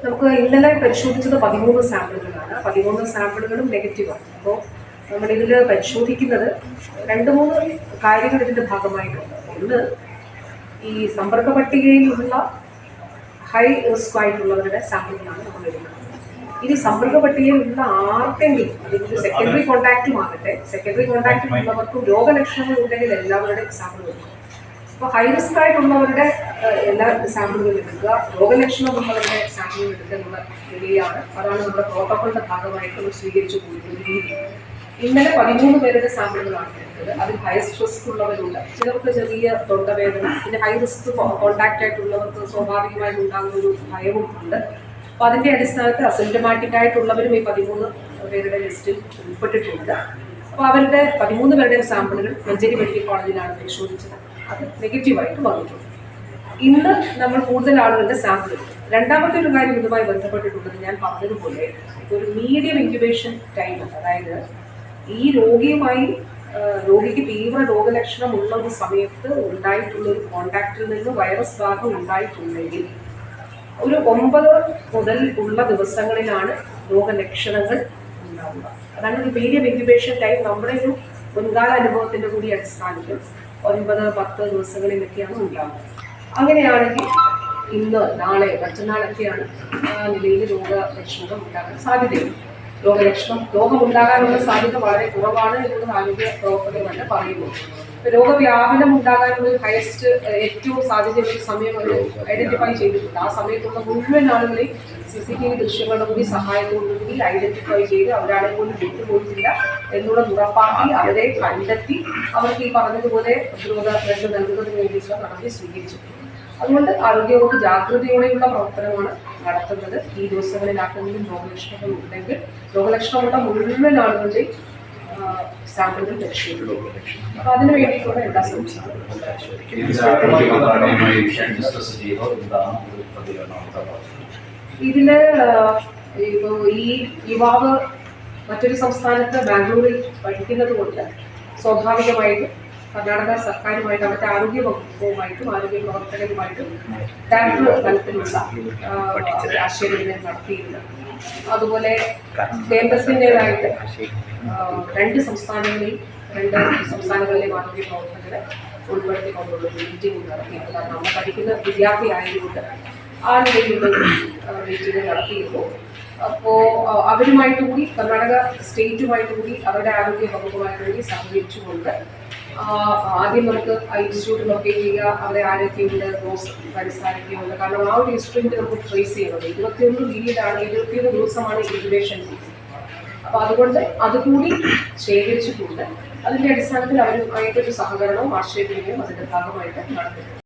നമുക്ക് ഇന്നലെ പരിശോധിച്ചത് 13 സാമ്പിളുകളാണ്. 13 സാമ്പിളുകളും നെഗറ്റീവാണ്. അപ്പോൾ നമ്മളിതിൽ പരിശോധിക്കുന്നത് 2-3 കാര്യങ്ങൾ ഇതിൻ്റെ ഭാഗമായിട്ടുണ്ട്. ഒന്ന്, ഈ സമ്പർക്ക പട്ടികയിലുള്ള ഹൈ റിസ്ക് ആയിട്ടുള്ളവരുടെ സാമ്പിളുകളാണ് നമ്മൾ എടുക്കുന്നത്. ഇനി സമ്പർക്ക പട്ടികയിലുള്ള ആർക്കെങ്കിലും അല്ലെങ്കിൽ സെക്കൻഡറി കോൺടാക്റ്റും ആകട്ടെ, സെക്കൻഡറി കോൺടാക്റ്റും ഉള്ളവർക്കും രോഗലക്ഷണങ്ങൾ ഉണ്ടെങ്കിൽ എല്ലാവരുടെയും സാമ്പിൾ എടുക്കും. അപ്പോൾ ഹൈ റിസ്ക് ആയിട്ടുള്ളവരുടെ എല്ലാ സാമ്പിളുകളും എടുക്കുക, രോഗലക്ഷണമുള്ളവരുടെ സാമ്പിളുകൾ എടുക്കുക എന്നുള്ള രീതിയാണ്. അതാണ് നമ്മുടെ പ്രോട്ടോക്കോളിന്റെ ഭാഗമായിട്ട് നമ്മൾ സ്വീകരിച്ചു പോയിട്ടുള്ള രീതി. ഇന്നലെ 13 പേരുടെ സാമ്പിളുകളാണ് എടുത്തത്. അതിൽ ഹൈസ്റ്റ് റിസ്ക് ഉള്ളവരുണ്ട്, ചിലർക്ക് ചെറിയ തൊണ്ടവേദന, പിന്നെ ഹൈ റിസ്ക് കോൺടാക്റ്റ് ആയിട്ടുള്ളവർക്ക് സ്വാഭാവികമായിട്ട് ഉണ്ടാകുന്ന ഒരു ഭയവും ഉണ്ട്. അപ്പോൾ അതിൻ്റെ അടിസ്ഥാനത്തിൽ അസിംറ്റമാറ്റിക് ആയിട്ടുള്ളവരും ഈ 13 പേരുടെ ലിസ്റ്റിൽ ഉൾപ്പെട്ടിട്ടുണ്ട്. അപ്പോൾ അവരുടെ 13 പേരുടെയും സാമ്പിളുകൾ മഞ്ചേരി മെഡിക്കൽ കോളേജിലാണ് പരിശോധിച്ചത്. അത് നെഗറ്റീവായിട്ട് വന്നിട്ടുണ്ട്. ഇന്ന് നമ്മൾ കൂടുതൽ ആളുകളുടെ സാമ്പിൾ എടുത്തു. രണ്ടാമത്തെ ഒരു കാര്യം ഇതുമായി ബന്ധപ്പെട്ടിട്ടുള്ളത് ഞാൻ പറഞ്ഞതുപോലെ ഒരു മീഡിയം ഇൻക്യുബേഷൻ ടൈം ഉണ്ട്. അതായത് ഈ രോഗിക്ക് തീവ്ര രോഗലക്ഷണം ഉള്ള ഒരു സമയത്ത് ഉണ്ടായിട്ടുള്ള ഒരു കോണ്ടാക്റ്റിൽ നിന്ന് വൈറസ് ബാധ ഉണ്ടായിട്ടുണ്ടെങ്കിൽ ഒരു 9 മുതൽ ഉള്ള ദിവസങ്ങളിലാണ് രോഗലക്ഷണങ്ങൾ ഉണ്ടാവുക. അതാണ് ഒരു മീഡിയം ഇൻക്യുബേഷൻ ടൈം. നമ്മുടെ ഒരു മുൻകാല അനുഭവത്തിൻ്റെ കൂടി അടിസ്ഥാനത്തിൽ 9-10 ദിവസങ്ങളിലൊക്കെയാണ് ഉണ്ടാകുന്നത്. അങ്ങനെയാണെങ്കിൽ ഇന്ന്, നാളെ, മറ്റന്നാളൊക്കെയാണ് നിലയിൽ രോഗലക്ഷണങ്ങൾ ഉണ്ടാകാൻ സാധ്യതയുണ്ട്. രോഗമുണ്ടാകാനുള്ള സാധ്യത വളരെ കുറവാണ് എന്നുള്ളത് ആരോഗ്യ പ്രവർത്തകർ തന്നെ പറയുന്നു. രോഗവ്യാപനം ഉണ്ടാകാനുള്ള ഹയസ്റ്റ് ഏറ്റവും സാധ്യതയുള്ള സമയം അവർ ഐഡന്റിഫൈ ചെയ്തിട്ടുണ്ട്. ആ സമയത്തുള്ള മുഴുവൻ ആളുകളെയും CCTV ദൃശ്യങ്ങളുടെ കൂടി സഹായത്തോടുകൂടി ഐഡന്റിഫൈ ചെയ്ത് അവരാളെ പോലും വിട്ടുപോയിട്ടില്ല എന്നുള്ളത് ഉറപ്പാക്കി അവരെ കണ്ടെത്തി അവർക്ക് ഈ പറഞ്ഞതുപോലെ പ്രതിരോധ മരുന്ന് നൽകുന്നതിന് വേണ്ടിയിട്ടുള്ള നടപടി സ്വീകരിച്ചിട്ടുണ്ട്. അതുകൊണ്ട് ആരോഗ്യവകുപ്പ് ജാഗ്രതയോടെയുള്ള പ്രവർത്തനമാണ് നടത്തുന്നത്. ഈ ദിവസങ്ങളിൽ ആർക്കെങ്കിലും രോഗലക്ഷണങ്ങൾ ഉണ്ടെങ്കിൽ രോഗലക്ഷണമുള്ള മുഴുവൻ ആളുകളുടെയും സാമ്പിളുകൾ പരിശോധിക്കും. അപ്പോൾ അതിന് വേണ്ടിയിട്ടുള്ള എല്ലാ സംശയങ്ങളും ഇതില് ഈ യുവാവ് മറ്റൊരു സംസ്ഥാനത്ത് ബാംഗ്ലൂരിൽ പഠിക്കുന്നത് കൊണ്ട് സ്വാഭാവികമായിട്ടും കർണാടക സർക്കാരുമായിട്ട് അവിടുത്തെ ആരോഗ്യ വകുപ്പുമായിട്ടും ആരോഗ്യ പ്രവർത്തകരുമായിട്ടും ഡയറക്ടർ തലത്തിലുള്ള ആശയവിനിമയം നടത്തിയിട്ടുണ്ട്. അതുപോലെ കേന്ദ്രത്തിൻ്റെതായിട്ട് 2 സംസ്ഥാനങ്ങളിലെയും ആരോഗ്യ പ്രവർത്തകരെ ഉൾപ്പെടുത്തിക്കൊണ്ടുള്ള മീറ്റിംഗ് നടത്തിയിട്ടുണ്ട്. കാരണം നമ്മൾ പഠിക്കുന്ന വിദ്യാർത്ഥി ആയതുകൊണ്ട് ആ നിലയിലുള്ള മീറ്റിംഗ് നടത്തിയിരുന്നു. അപ്പോൾ അവരുമായിട്ട് കൂടി കർണാടക സ്റ്റേറ്റുമായിട്ട് കൂടി അവരുടെ ആരോഗ്യ വകുപ്പുമായിട്ട് കൂടി സഹകരിച്ചുകൊണ്ട് ആദ്യം നമുക്ക് ആ ഇൻസ്റ്റിറ്റ്യൂട്ട് ലൊക്കേറ്റ് ചെയ്യുക, അവരെ ആരൊക്കെയുണ്ട്, ഡോസ് പരിസാരൊക്കെയുണ്ട്. കാരണം ആ ഒരു ഇൻസ്റ്റിറ്റ്യൂട്ട് നമുക്ക് ട്രേസ് ചെയ്യുന്നത് 21 പീരീഡാണ്, 21 ദിവസമാണ് ഇൻക്യുബേഷൻ പീരീഡ്. അപ്പോൾ അതുകൊണ്ട് അതുകൂടി ശേഖരിച്ചിട്ടുണ്ട്. അതിൻ്റെ അടിസ്ഥാനത്തിൽ അവരുമായിട്ടൊരു സഹകരണവും ആശയവിനിമയവും അതിൻ്റെ ഭാഗമായിട്ട് നടത്തുന്നു.